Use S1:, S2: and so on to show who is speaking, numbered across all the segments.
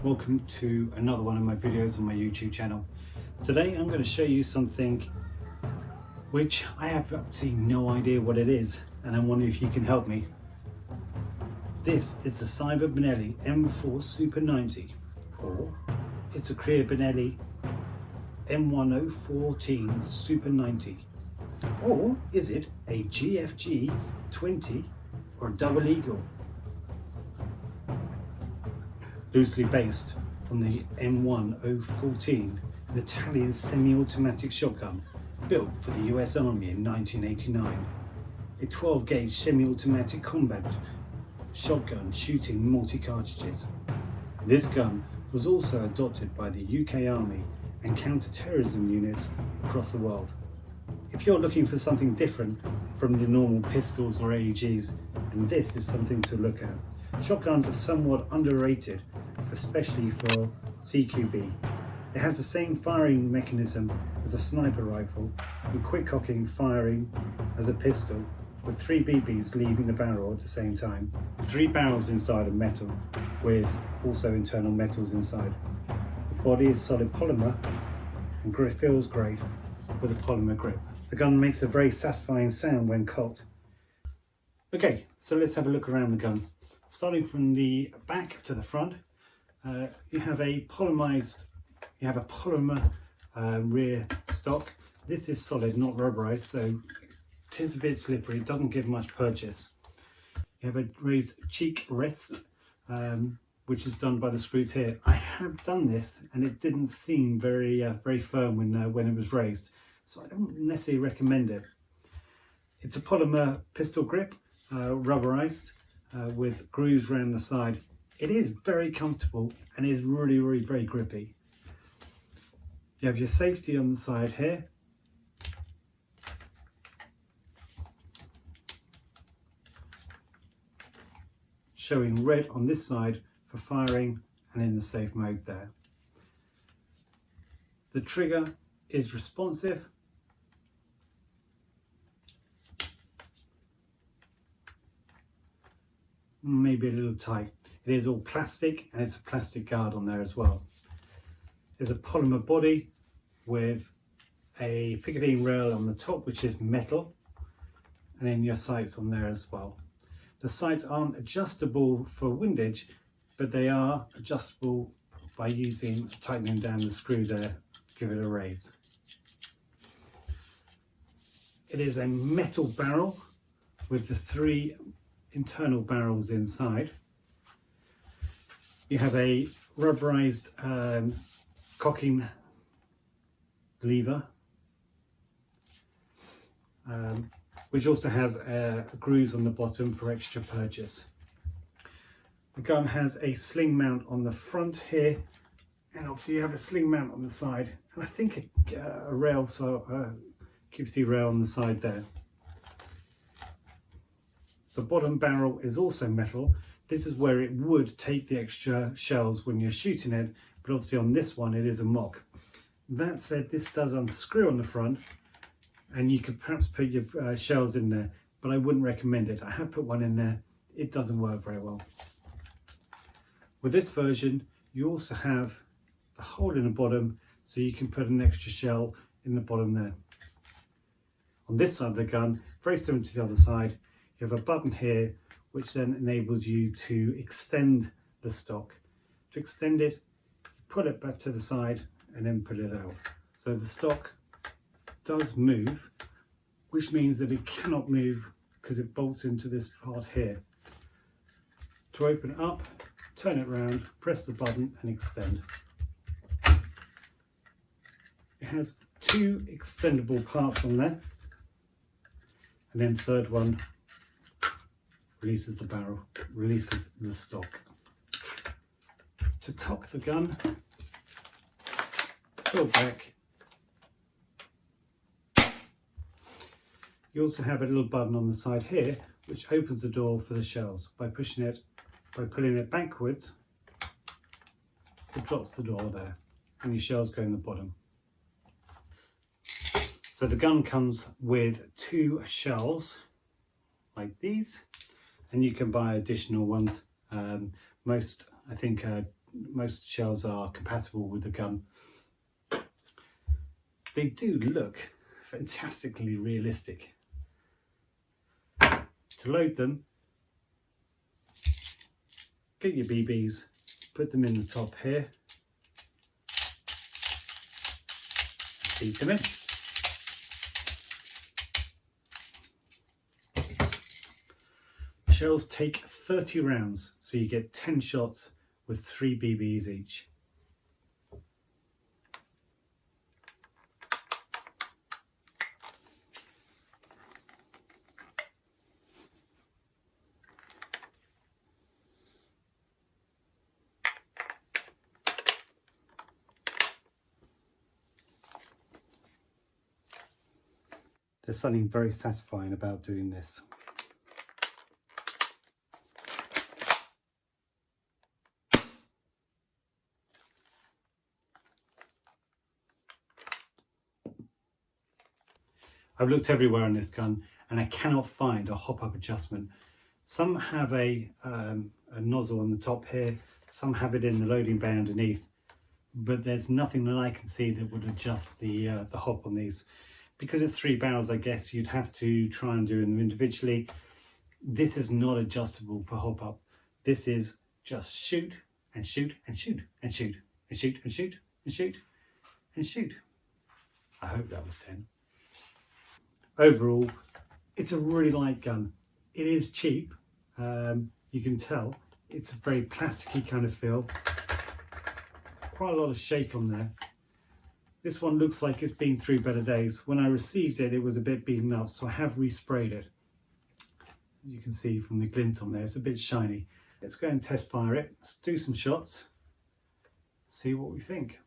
S1: welcome to another one of my videos on my YouTube channel. Today I'm going to show you something which I have absolutely no idea what it is, and I'm wondering if you can help me. This is the Cyber Benelli M4 Super 90, or it's a Koer Benelli M1014 Super 90, or is it a GFG 20 or double eagle? Loosely based on the M1014, an Italian semi-automatic shotgun built for the US Army in 1989. A 12-gauge semi-automatic combat shotgun shooting multi-cartridges. This gun was also adopted by the UK Army and counter-terrorism units across the world. If you're looking for something different from the normal pistols or AEGs, then this is something to look at. Shotguns are somewhat underrated, especially for CQB. It has the same firing mechanism as a sniper rifle, with quick cocking firing as a pistol, with 3 BBs leaving the barrel at the same time. 3 barrels inside of metal, with also internal metals inside. The body is solid polymer and feels great with a polymer grip. The gun makes a very satisfying sound when cocked. Okay, so let's have a look around the gun. Starting from the back to the front, you have a polymer rear stock. This is solid, not rubberized, so it is a bit slippery. It doesn't give much purchase. You have a raised cheek rest, which is done by the screws here. I have done this, and it didn't seem very firm when it was raised, so I don't necessarily recommend it. It's a polymer pistol grip, rubberized, with grooves around the side. It is very comfortable and is really very grippy. You have your safety on the side here. Showing red on this side for firing and in the safe mode there. The trigger is responsive. Maybe a little tight. It is all plastic, and it's a plastic guard on there as well. There's a polymer body with a Picatinny rail on the top, which is metal, and then your sights on there as well. The sights aren't adjustable for windage, but they are adjustable by tightening down the screw there, give it a raise. It is a metal barrel with the 3 internal barrels inside. You have a rubberized cocking lever, which also has grooves on the bottom for extra purchase. The gun has a sling mount on the front here, and obviously you have a sling mount on the side, and I think a rail, so QFT rail on the side there. The bottom barrel is also metal. This is where it would take the extra shells when you're shooting it, but obviously on this one it is a mock. That said, this does unscrew on the front, and you could perhaps put your shells in there, but I wouldn't recommend it. I have put one in there. It doesn't work very well. With this version, you also have the hole in the bottom, so you can put an extra shell in the bottom there. On this side of the gun, very similar to the other side, you have a button here which then enables you to extend the stock. To extend it, pull it back to the side and then pull it out. So the stock does move, which means that it cannot move because it bolts into this part here. To open it up, turn it around, press the button and extend. It has 2 extendable parts on there, and then third one releases the barrel, releases the stock. To cock the gun, pull back. You also have a little button on the side here which opens the door for the shells. By pulling it backwards, it drops the door there, and your shells go in the bottom. So the gun comes with 2 shells like these, and you can buy additional ones. Most, I think, most shells are compatible with the gun. They do look fantastically realistic. To load them, get your BBs, put them in the top here, feed them in. Shells take 30 rounds, so you get 10 shots with 3 BBs each. There's something very satisfying about doing this. I've looked everywhere on this gun and I cannot find a hop-up adjustment. Some have a nozzle on the top here, some have it in the loading bay underneath, but there's nothing that I can see that would adjust the hop on these. Because it's 3 barrels, I guess you'd have to try and do them individually. This is not adjustable for hop up. This is just shoot and shoot and shoot and shoot and shoot and shoot and shoot and shoot. I hope that was 10. Overall, it's a really light gun. It is cheap. You can tell it's a very plasticky kind of feel. Quite a lot of shake on there. This one looks like it's been through better days. When I received it, it was a bit beaten up, so I have resprayed it. You can see from the glint on there, it's a bit shiny. Let's go and test fire it. Let's do some shots, see what we think.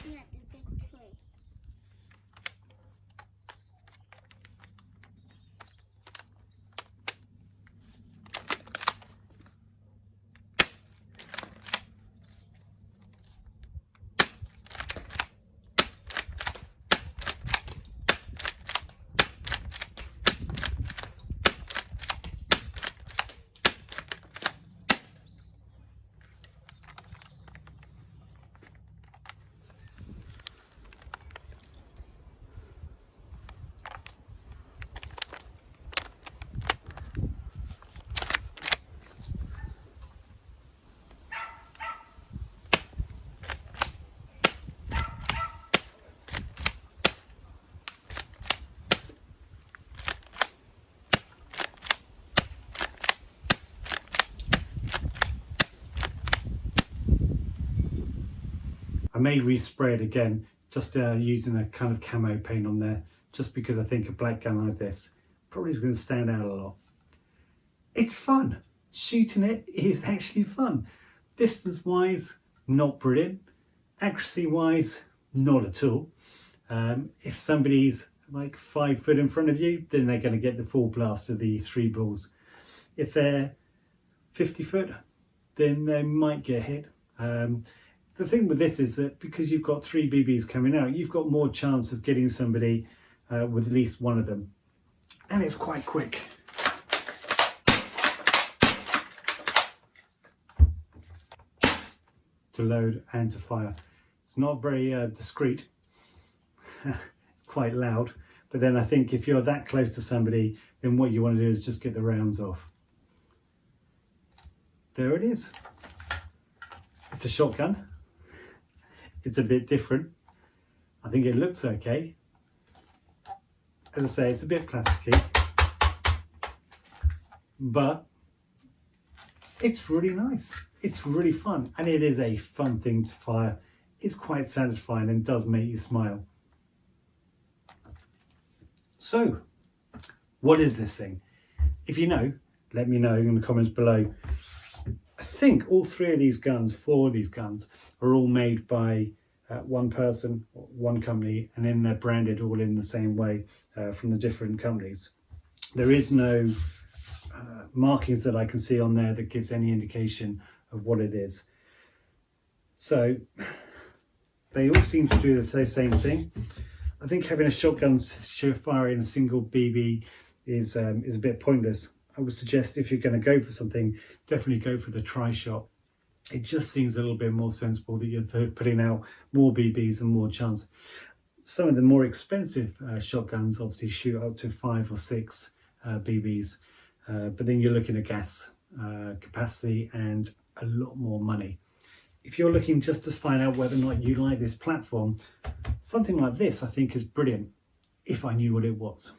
S2: At the big tree.
S1: I may respray it again, just using a kind of camo paint on there, just because I think a black gun like this probably is going to stand out a lot. It's fun. Shooting it is actually fun. Distance wise, not brilliant. Accuracy wise, not at all. If somebody's like 5 foot in front of you, then they're going to get the full blast of the 3 balls. If they're 50 foot, then they might get hit. The thing with this is that because you've got 3 BBs coming out, you've got more chance of getting somebody with at least one of them. And it's quite quick. To load and to fire. It's not very discreet. It's quite loud. But then I think if you're that close to somebody, then what you want to do is just get the rounds off. There it is. It's a shotgun. It's a bit different. I think it looks okay. As I say, it's a bit plasticky, but it's really nice. It's really fun, and it is a fun thing to fire. It's quite satisfying and does make you smile. So, what is this thing? If you know, let me know in the comments below. I think all three of these guns, four of these guns, are all made by one person, one company, and then they're branded all in the same way from the different companies. There is no markings that I can see on there that gives any indication of what it is. So they all seem to do the same thing. I think having a shotgun firing a single BB is a bit pointless. I would suggest if you're going to go for something, definitely go for the tri-shot. It just seems a little bit more sensible that you're putting out more BBs and more chance. Some of the more expensive shotguns obviously shoot up to 5 or 6 BBs, but then you're looking at gas capacity and a lot more money. If you're looking just to find out whether or not you like this platform, something like this I think is brilliant if I knew what it was.